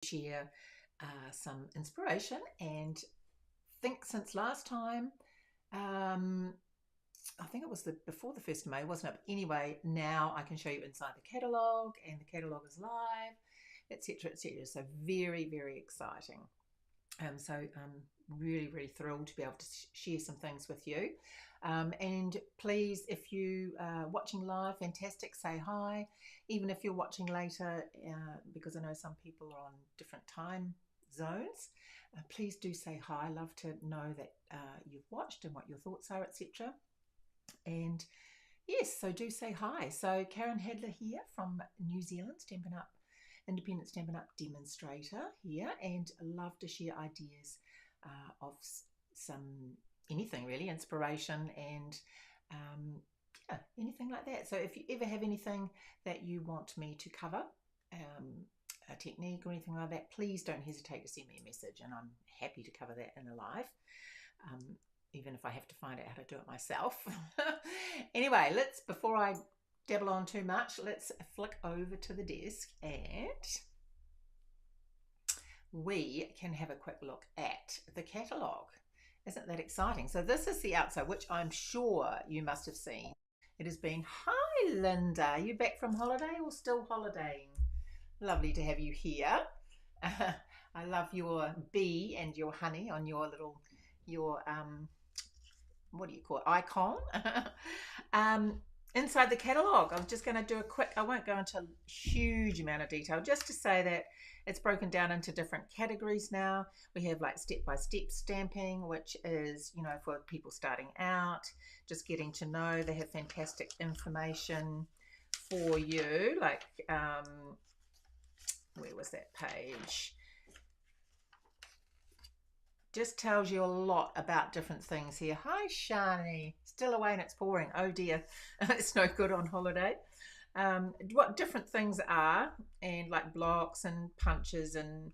share some inspiration and think since last time, I think it was before the 1st of May, wasn't it? But anyway, now I can show you inside the catalogue, and the catalogue is live, etc., etc. So very, very exciting. So I'm really thrilled to be able to share some things with you. And please, if you are watching live, fantastic, say hi. Even if you're watching later, because I know some people are on different time zones, please do say hi. I love to know that you've watched and what your thoughts are, etc. And yes, so do say hi. So Karen Hadler here from New Zealand, Stampin' Up, Independent Stampin' Up demonstrator here, and love to share ideas of some anything really, inspiration and yeah, anything like that. So if you ever have anything that you want me to cover, a technique or anything like that, please don't hesitate to send me a message, and I'm happy to cover that in a live. Even if I have to find out how to do it myself. Anyway, before I dabble on too much, let's flick over to the desk and we can have a quick look at the catalogue. Isn't that exciting? So this is the outside, which I'm sure you must have seen. It has been, hi Linda, are you back from holiday or still holidaying? Lovely to have you here. I love your bee and your honey on your little, what do you call it, icon. Inside the catalogue, I'm just going to do a quick, I won't go into a huge amount of detail, just to say that it's broken down into different categories now. We have like step-by-step stamping, which is, for people starting out, just getting to know. They have fantastic information for you, like, where was that page? Just tells you a lot about different things here. Hi, Shani. Still away and it's pouring. Oh dear, it's no good on holiday. What different things are, and like blocks and punches and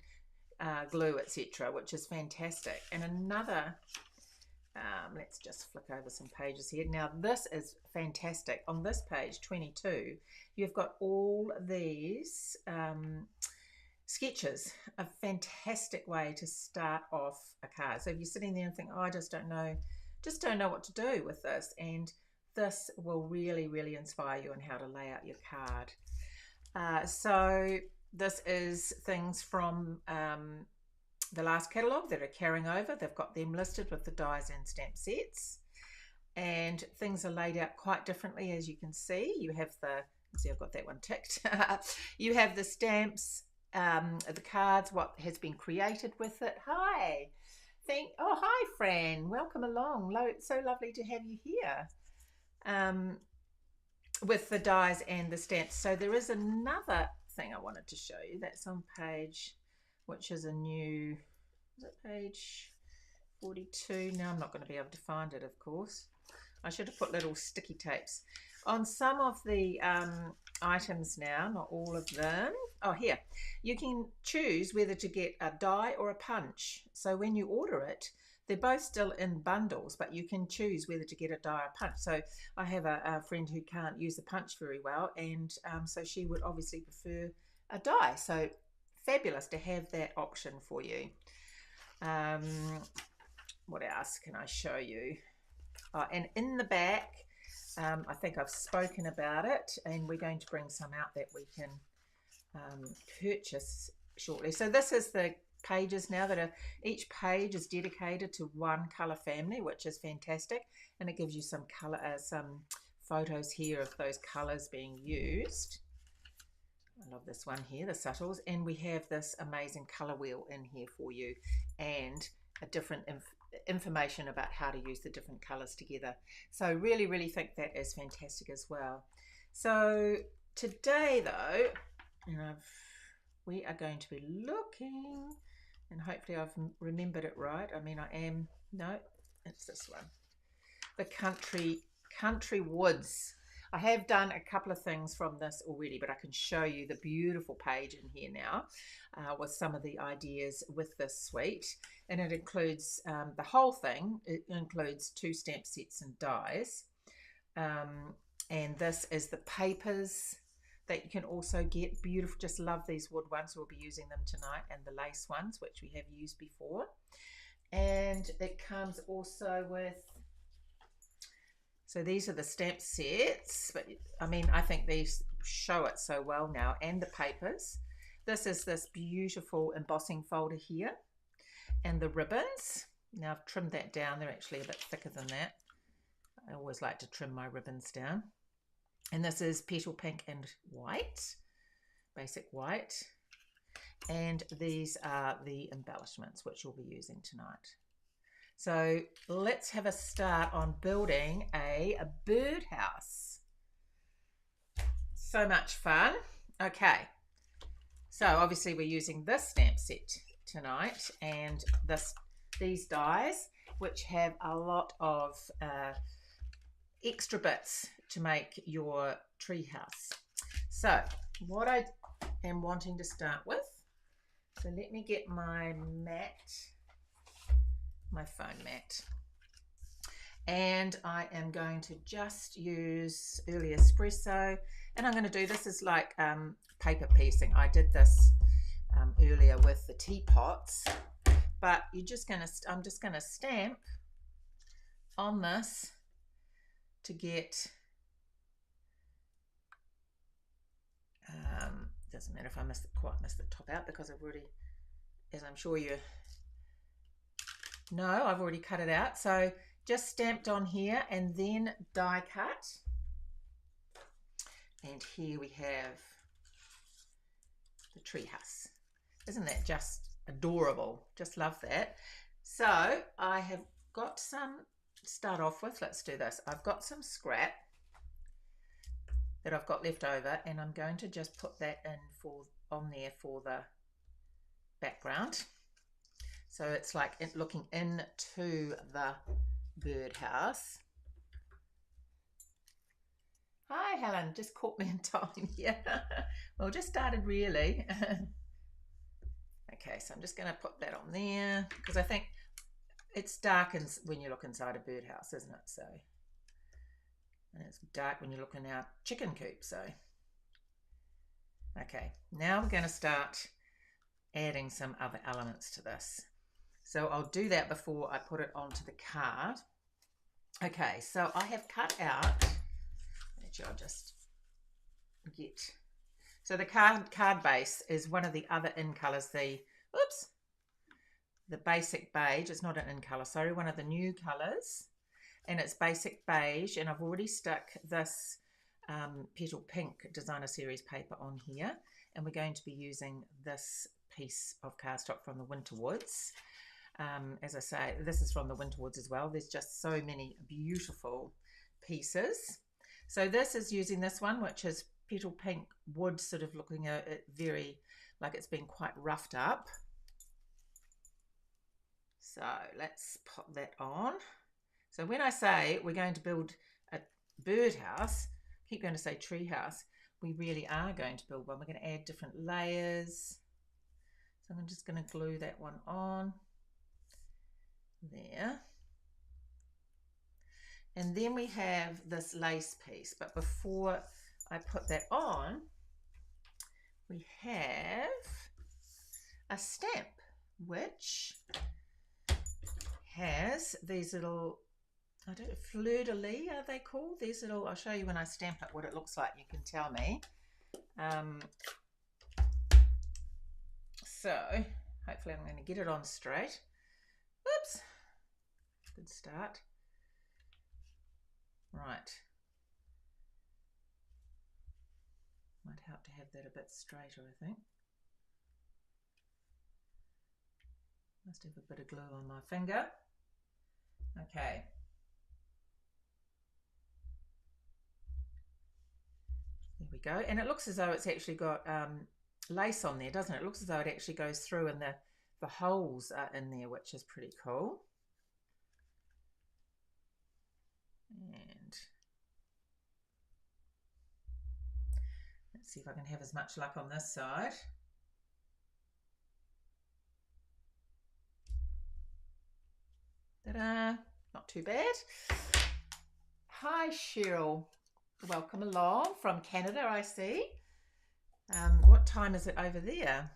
glue, etc., which is fantastic. And another, let's just flick over some pages here. Now this is fantastic. On this page 22, you've got all these sketches, a fantastic way to start off a card. So if you're sitting there and think, oh, I just don't know what to do with this, and this will really inspire you on how to lay out your card. So this is things from the last catalogue that are carrying over. They've got them listed with the dies and stamp sets, and things are laid out quite differently. As you can see, you have I've got that one ticked. You have the stamps, the cards, what has been created with it. Hi, hi Fran, welcome along. So lovely to have you here. With the dies and the stamps. So there is another thing I wanted to show you that's on page, which is a new, is it page 42? Now I'm not going to be able to find it, of course. I should have put little sticky tapes on some of the items now, not all of them. Oh, here, you can choose whether to get a die or a punch. So when you order it, they're both still in bundles, but you can choose whether to get a die or punch. So I have a friend who can't use the punch very well, and so she would obviously prefer a die. So fabulous to have that option for you. What else can I show you? And in the back, I think I've spoken about it, and we're going to bring some out that we can purchase shortly. So this is the pages now that each page is dedicated to one color family, which is fantastic, and it gives you some color, some photos here of those colors being used. I love this one here, the subtles, and we have this amazing color wheel in here for you, and a different information about how to use the different colors together. So really think that is fantastic as well. So today though, we are going to be looking, and hopefully I've remembered it right. I mean, no, it's this one. The country woods. I have done a couple of things from this already, but I can show you the beautiful page in here now with some of the ideas with this suite. And it includes the whole thing. It includes 2 stamp sets and dies. And this is the papers that you can also get. Beautiful, just love these wood ones. We'll be using them tonight, and the lace ones, which we have used before. And it comes also with, so these are the stamp sets, but I mean, I think these show it so well now, and the papers. This is this beautiful embossing folder here, and the ribbons. Now I've trimmed that down, they're actually a bit thicker than that. I always like to trim my ribbons down. And this is petal pink and white, basic white. And these are the embellishments which we'll be using tonight. So let's have a start on building a birdhouse. So much fun. Okay, so obviously we're using this stamp set tonight, and these dies, which have a lot of extra bits to make your tree house. So what I am wanting to start with, so let me get my mat, my foam mat, and I am going to just use early espresso, and I'm going to do this as like paper piecing. I did this earlier with the teapots, but I'm just going to stamp on this to get, doesn't matter if I quite miss the top out, because I've already, as I'm sure you know, I've already cut it out. So just stamped on here and then die cut. And here we have the treehouse. Isn't that just adorable? Just love that. So I have got some, start off with, let's do this. I've got some scrap that I've got left over, and I'm going to just put that in on there for the background. So it's like looking into the birdhouse. Hi Helen, just caught me in time here. Well, just started really. Okay, so I'm just going to put that on there, because I think it's dark when you look inside a birdhouse, isn't it? So, and it's dark when you're looking out chicken coop. So, okay, now we're going to start adding some other elements to this. So I'll do that before I put it onto the card. Okay, so I have cut out, actually I'll just get, so the card base is one of the other in colors, the basic beige. It's not an in color, sorry, one of the new colors, and it's basic beige, and I've already stuck this petal pink designer series paper on here, and we're going to be using this piece of cardstock from the Winterwoods. As I say, this is from the Winterwoods as well. There's just so many beautiful pieces. So this is using this one, which is petal pink wood, sort of looking very like it's been quite roughed up. So let's pop that on. So when I say we're going to build a birdhouse, I keep going to say treehouse, we really are going to build one. We're going to add different layers. So I'm just going to glue that one on there. And then we have this lace piece, but before I put that on, we have a stamp which has these little, I don't know, fleur-de-lis are they called? These little, I'll show you when I stamp it what it looks like, you can tell me. So hopefully I'm going to get it on straight. Oops, good start. Right, might help to have that a bit straighter, I think. Must have a bit of glue on my finger. Okay. There we go. And it looks as though it's actually got lace on there, doesn't it? It looks as though it actually goes through and the holes are in there, which is pretty cool. And let's see if I can have as much luck on this side. Ta-da! Not too bad. Hi Cheryl, welcome along from Canada, I see. What time is it over there?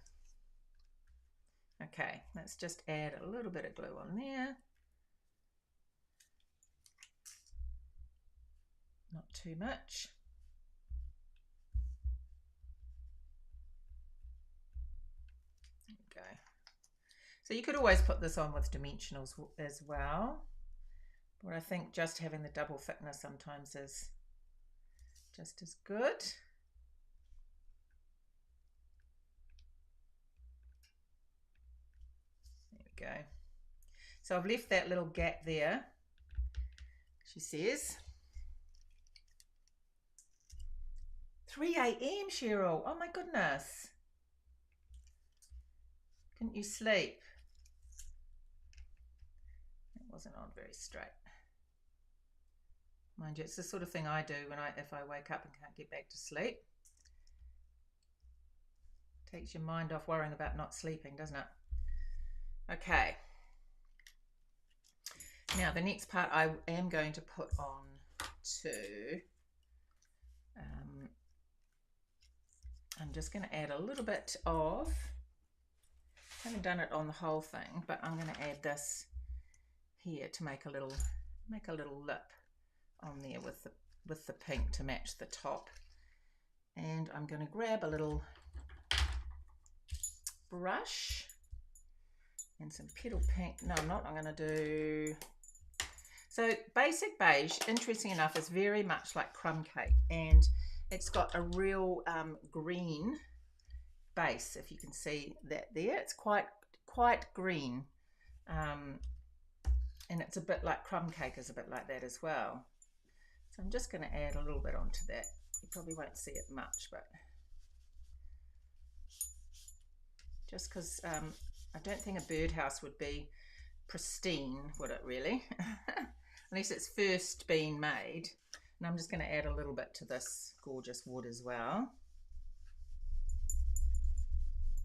Okay, let's just add a little bit of glue on there. Not too much. There we go. So you could always put this on with dimensionals as well, but I think just having the double thickness sometimes is just as good. There we go. So I've left that little gap there, she says. 3 a.m. Cheryl, oh my goodness. Couldn't you sleep? It wasn't on very straight. Mind you, it's the sort of thing I do if I wake up and can't get back to sleep. Takes your mind off worrying about not sleeping, doesn't it? Okay. Now the next part I am going to put on to, I'm just going to add a little bit of, I haven't done it on the whole thing, but I'm going to add this here to make a little lip on there with the pink to match the top. And I'm going to grab a little brush and some petal pink. No, I'm not. I'm going to do, so basic beige, interesting enough, is very much like crumb cake, and it's got a real green base, if you can see that there. It's quite green, and it's a bit like crumb cake is a bit like that as well. So I'm just going to add a little bit onto that. You probably won't see it much, but just because I don't think a birdhouse would be pristine, would it really? Unless it's first been made. And I'm just going to add a little bit to this gorgeous wood as well.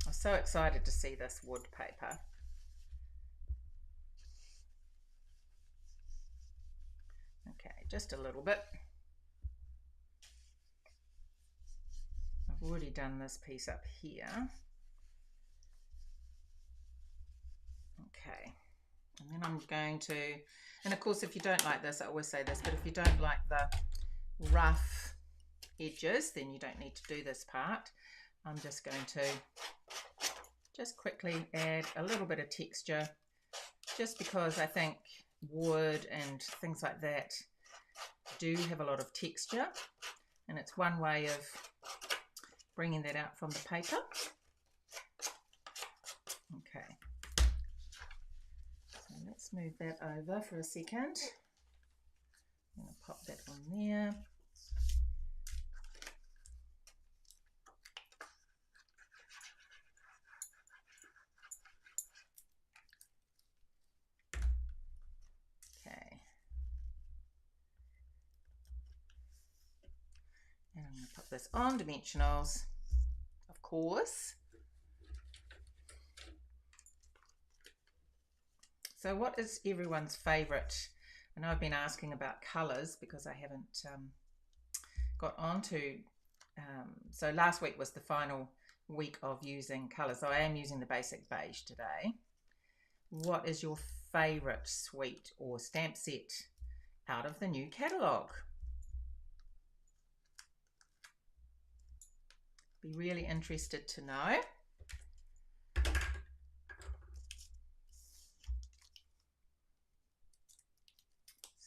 I'm so excited to see this wood paper. Okay, just a little bit. I've already done this piece up here. Okay, and then I'm going to, and of course if you don't like this, I always say this, but if you don't like the rough edges, then you don't need to do this part. I'm just going to just quickly add a little bit of texture, just because I think wood and things like that do have a lot of texture, and it's one way of bringing that out from the paper. Okay, so let's move that over for a second. I'm going to pop that on there. Okay, and I'm going to put this on dimensionals, of course. So what is everyone's favourite? I know I've been asking about colours because I haven't got on to, so last week was the final week of using colours. So I am using the basic beige today. What is your favourite suite or stamp set out of the new catalogue? Be really interested to know.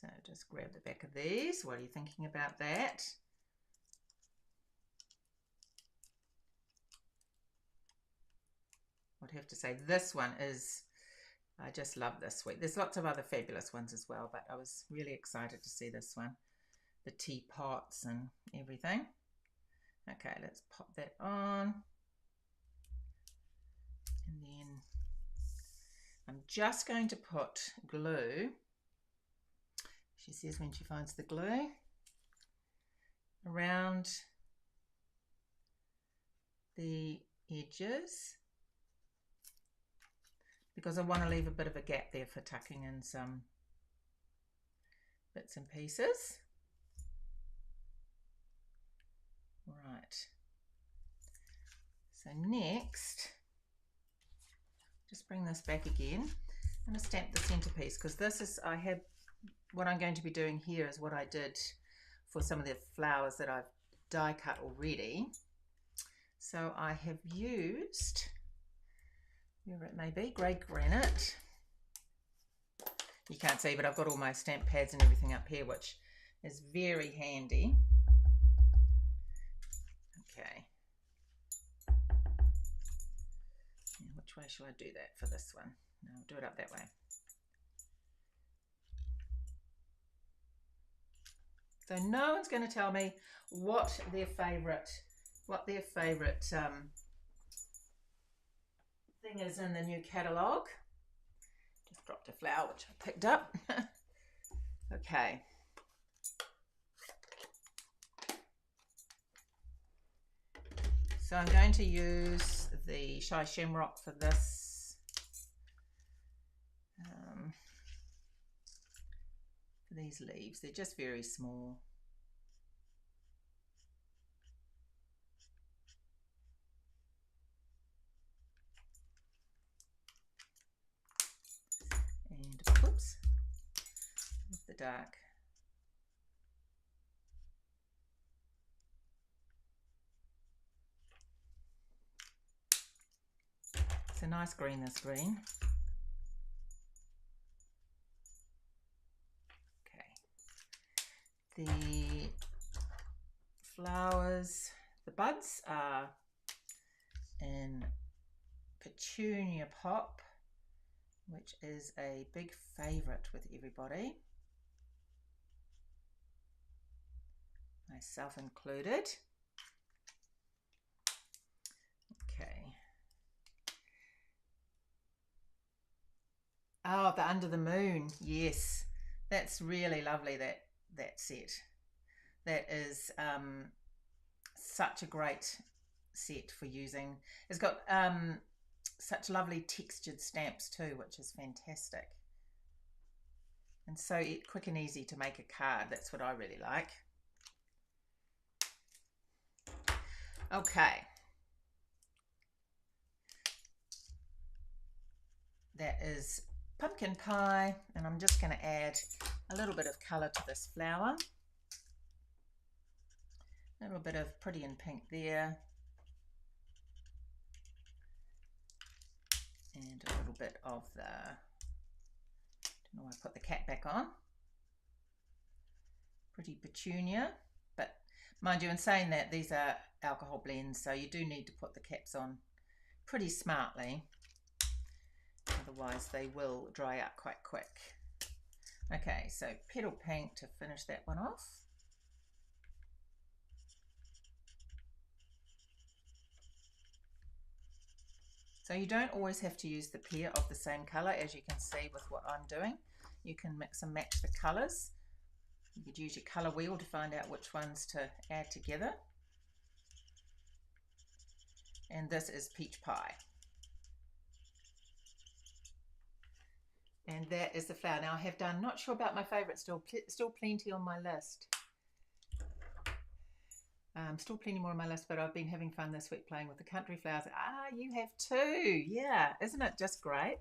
So just grab the back of these. What are you thinking about that? I'd have to say this one is, I just love this suite. There's lots of other fabulous ones as well, but I was really excited to see this one. The teapots and everything. Okay, let's pop that on. And then I'm just going to put glue, she says when she finds the glue, around the edges, because I want to leave a bit of a gap there for tucking in some bits and pieces. Right. So next, just bring this back again. I'm going to stamp the centerpiece because this is, what I'm going to be doing here is what I did for some of the flowers that I've die cut already. So I have used, wherever it may be, grey granite. You can't see, but I've got all my stamp pads and everything up here, which is very handy. Okay. And which way should I do that for this one? No, I'll do it up that way. So no one's going to tell me what their favourite thing is in the new catalogue. Just dropped a flower which I picked up. Okay. So I'm going to use the Shy Shamrock for this. For these leaves, they're just very small. And whoops, with the dark. It's a nice green, this green. Okay. The flowers, the buds are in Petunia Pop, which is a big favourite with everybody, myself included. Okay. Oh, the Under the Moon, yes, that's really lovely, that set. That is such a great set for using. It's got such lovely textured stamps too, which is fantastic, and so quick and easy to make a card. That's what I really like. Okay, that is pumpkin pie, and I'm just going to add a little bit of colour to this flower. A little bit of pretty and pink there, and a little bit of the, don't know why I put the cap back on, pretty petunia. But mind you, in saying that, these are alcohol blends, so you do need to put the caps on pretty smartly, otherwise they will dry out quite quick. Okay, so petal pink to finish that one off. So you don't always have to use the pair of the same colour, as you can see with what I'm doing. You can mix and match the colours. You could use your colour wheel to find out which ones to add together. And this is peach pie. And that is the flower. Now I have done, not sure about my favourite, still plenty on my list. Still plenty more on my list, but I've been having fun this week playing with the country flowers. Ah, you have too. Yeah, isn't it just great?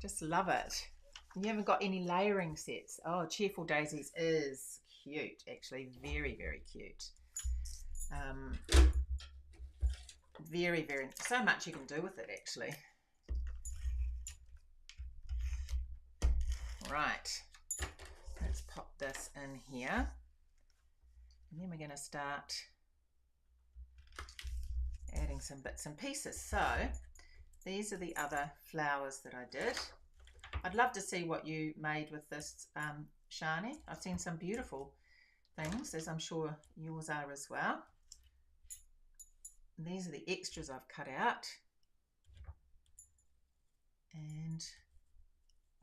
Just love it. You haven't got any layering sets. Oh, Cheerful Daisies is cute, actually. Very, very cute. Very, very, so much you can do with it, actually. Right, let's pop this in here. And then we're going to start adding some bits and pieces. So these are the other flowers that I did. I'd love to see what you made with this, Shani. I've seen some beautiful things, as I'm sure yours are as well. And these are the extras I've cut out. And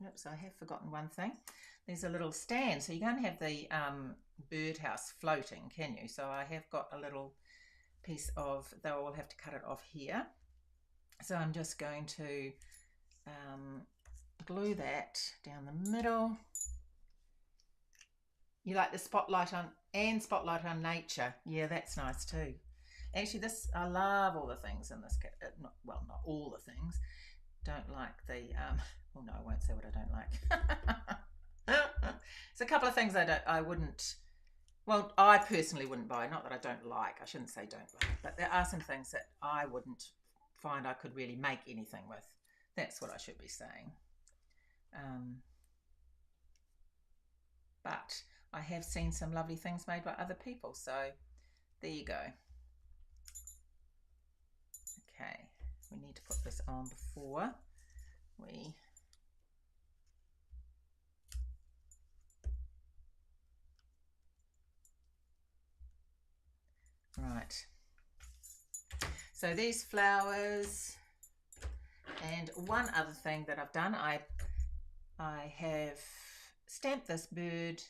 oops, I have forgotten one thing. These are little stands, so you can't have the birdhouse floating, can you? So I have got a little piece of, they'll all have to cut it off here. So I'm just going to glue that down the middle. You like the spotlight on, and spotlight on nature. Yeah, that's nice too. Actually, this, I love all the things in this kit. Well, not all the things. Don't like the, well, no, I won't say what I don't like. There's a couple of things I wouldn't, well, I personally wouldn't buy. Not that I don't like, I shouldn't say don't like, but there are some things that I wouldn't find I could really make anything with. That's what I should be saying. But I have seen some lovely things made by other people, so there you go. Okay, we need to put this on before we right. So these flowers, and one other thing that I've done, I have stamped this bird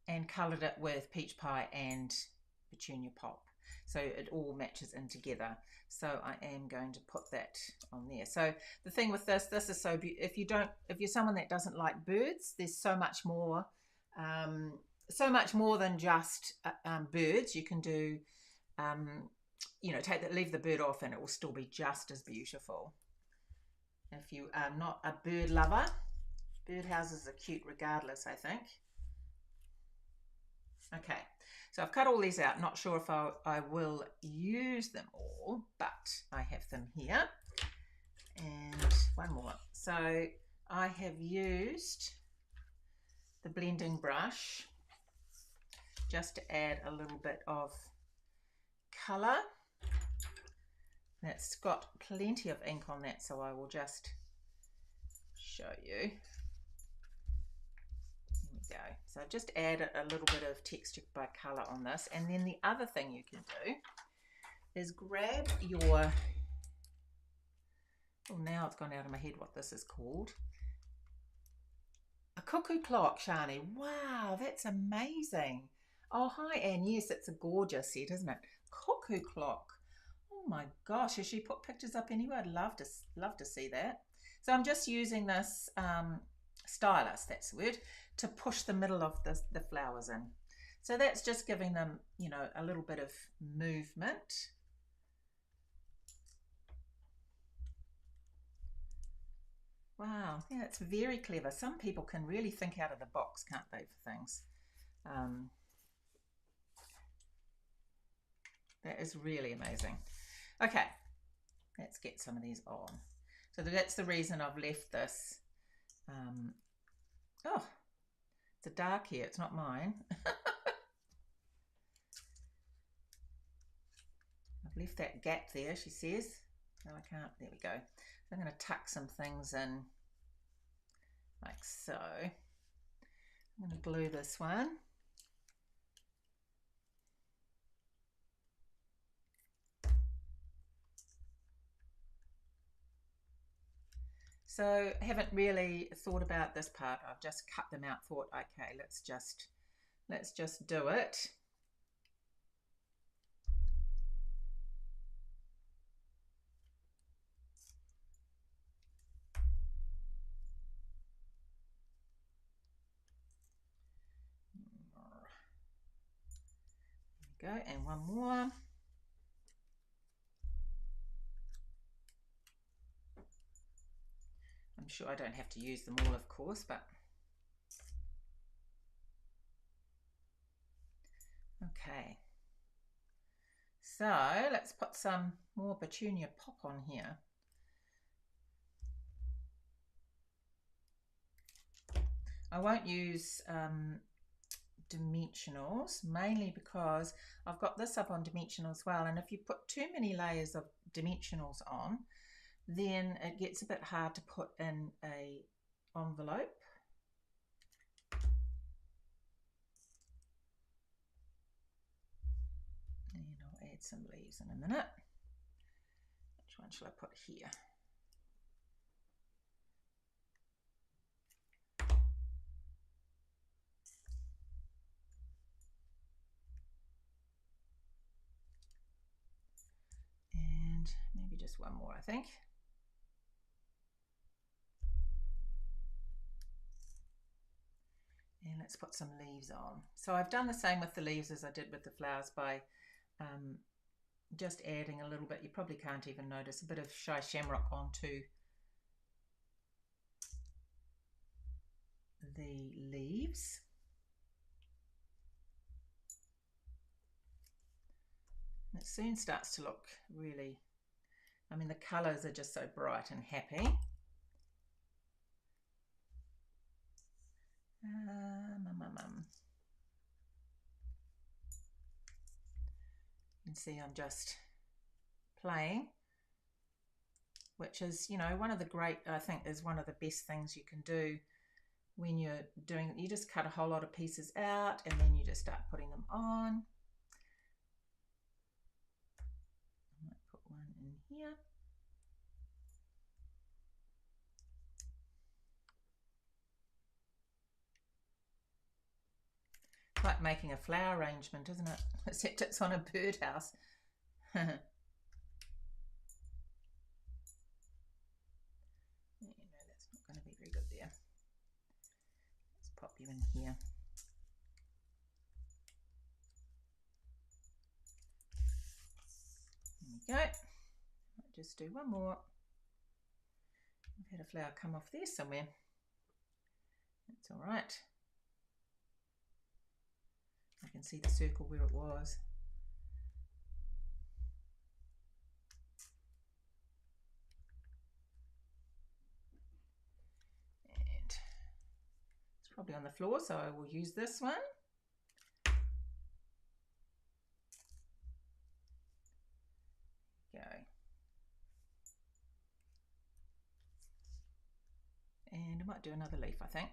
and coloured it with peach pie and petunia pop, so it all matches in together. So I am going to put that on there. So the thing with this is so if you're someone that doesn't like birds, there's so much more than just birds. You can do you know, leave the bird off and it will still be just as beautiful. If you are not a bird lover, birdhouses are cute regardless, I think. Okay, so I've cut all these out. Not sure if I will use them all, but I have them here. And one more. So I have used the blending brush just to add a little bit of colour. It's got plenty of ink on that, so I will just show you. There we go. So I've just added a little bit of texture by colour on this. And then the other thing you can do is grab your, well, now it's gone out of my head what this is called. A cuckoo clock, Shani. Wow, that's amazing. Oh, hi, Anne. Yes, it's a gorgeous set, isn't it? Cuckoo clock. Oh my gosh, has she put pictures up anywhere? I'd love to see that. So I'm just using this stylus, that's the word, to push the middle of the flowers in. So that's just giving them, you know, a little bit of movement. Wow, yeah, it's very clever. Some people can really think out of the box, can't they, for things? That is really amazing. Okay, let's get some of these on. So that's the reason I've left this. Oh, it's a dark here, it's not mine. I've left that gap there, she says. No, I can't, there we go. So I'm going to tuck some things in like so. I'm going to glue this one. So I haven't really thought about this part. I've just cut them out, thought, okay, let's just do it. There we go, and one more. I'm sure I don't have to use them all, of course, but okay. So let's put some more petunia pop on here. I won't use dimensionals, mainly because I've got this up on dimensional as well, and if you put too many layers of dimensionals on, then it gets a bit hard to put in a envelope. And I'll add some leaves in a minute. Which one shall I put here? And maybe just one more, I think. And let's put some leaves on. So I've done the same with the leaves as I did with the flowers by just adding a little bit, you probably can't even notice, a bit of Shy Shamrock onto the leaves. And it soon starts to look really, I mean, the colours are just so bright and happy. You can see I'm just playing, which is, you know, one of the great, I think is one of the best things you can do when you're doing, you just cut a whole lot of pieces out and then you just start putting them on. I might put one in here. It's like making a flower arrangement, isn't it? Except it's on a birdhouse. That's not going to be very good there. Let's pop you in here. There we go. Might just do one more. I've had a flower come off there somewhere. That's all right. I can see the circle where it was. And it's probably on the floor, so I will use this one. Go. And I might do another leaf, I think.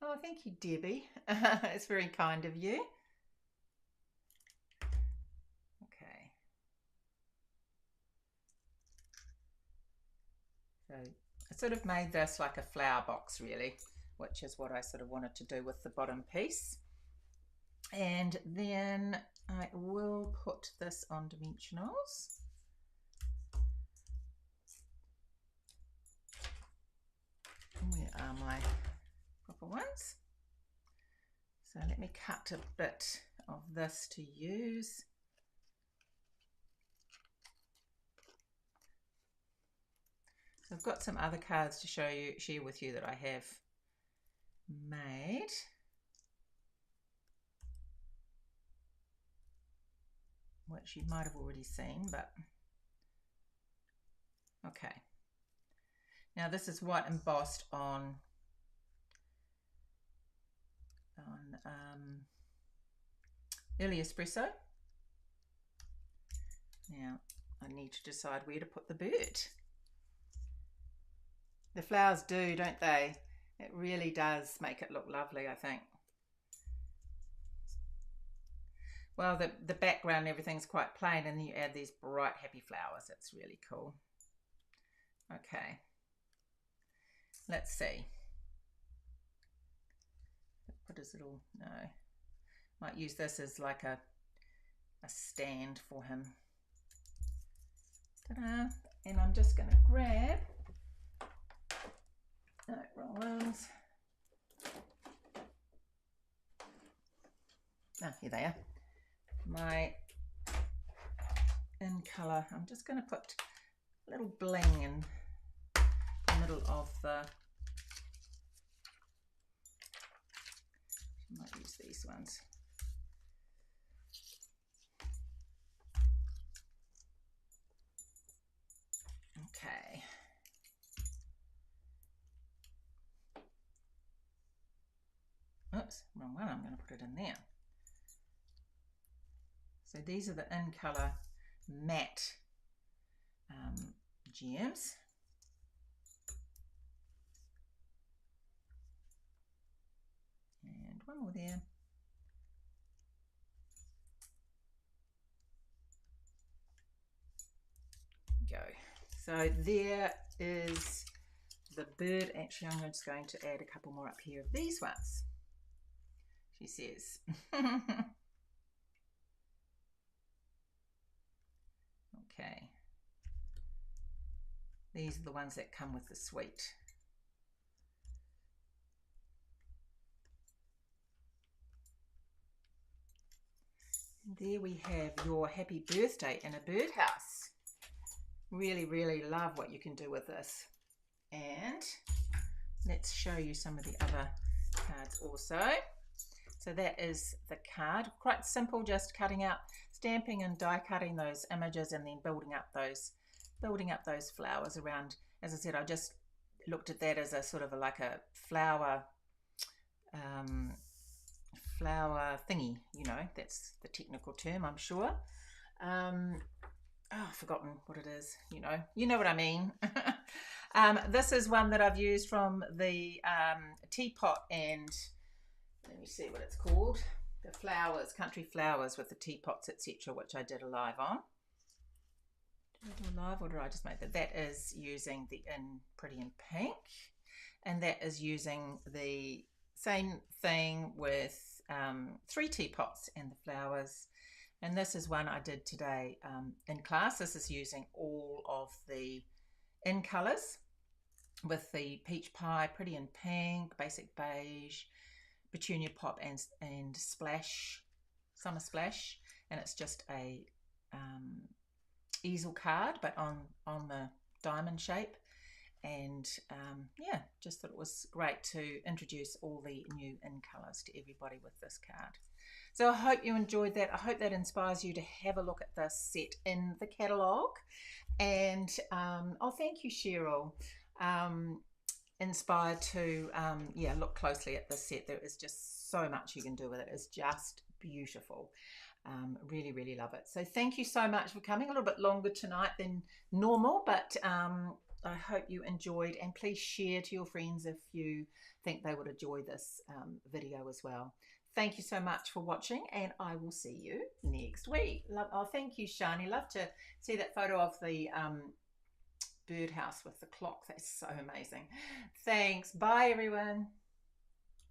Oh, thank you, Debbie. It's very kind of you. Okay. So I sort of made this like a flower box, really, which is what I sort of wanted to do with the bottom piece. And then I will put this on dimensionals. Where are my proper ones? So let me cut a bit of this to use. So I've got some other cards to share with you that I have made. Which you might have already seen, but okay. Now this is what embossed on early espresso. Now I need to decide where to put the bird. The flowers do, don't they? It really does make it look lovely, I think. Well, the background and everything's quite plain, and then you add these bright, happy flowers. It's really cool. Okay. Let's see. Put his little, no. Might use this as like a stand for him. Ta-da. And I'm just going to grab, no, wrong ones. Ah, here they are. My in colour. I'm just going to put a little bling in the middle of the, I might use these ones. Okay. Oops, wrong one. I'm going to put it in there. So these are the in colour matte gems. And one more there. Go. So there is the bird. Actually, I'm just going to add a couple more up here of these ones. She says. Okay. These are the ones that come with the sweet. There we have your happy birthday in a birdhouse. Really, really love what you can do with this. And let's show you some of the other cards also. So that is the card. Quite simple, just cutting out, stamping and die cutting those images and then building up those flowers around. As I said, I just looked at that as a sort of like a flower flower thingy, you know, that's the technical term, I'm sure. I've forgotten what it is, you know what I mean. This is one that I've used from the teapot, and let me see what it's called, the flowers, country flowers with the teapots, etc., which I did a live on. Did I do a live or did I just make that? That is using the Pretty in Pink, and that is using the same thing with 3 teapots and the flowers. And this is one I did today in class. This is using all of the in colours with the peach pie, Pretty in Pink, basic beige, petunia pop, and splash, summer splash. And it's just a easel card, but on the diamond shape. And yeah, just thought it was great to introduce all the new in colours to everybody with this card. So I hope you enjoyed that. I hope that inspires you to have a look at this set in the catalogue. And oh, thank you, Cheryl. Inspired to yeah, look closely at this set. There is just so much you can do with it. It's just beautiful. Really, really love it. So thank you so much for coming. A little bit longer tonight than normal, but I hope you enjoyed, and please share to your friends if you think they would enjoy this video as well. Thank you so much for watching, and I will see you next week. Oh, thank you, Shani. Love to see that photo of the birdhouse with the clock. That's so amazing. Thanks. Bye, everyone.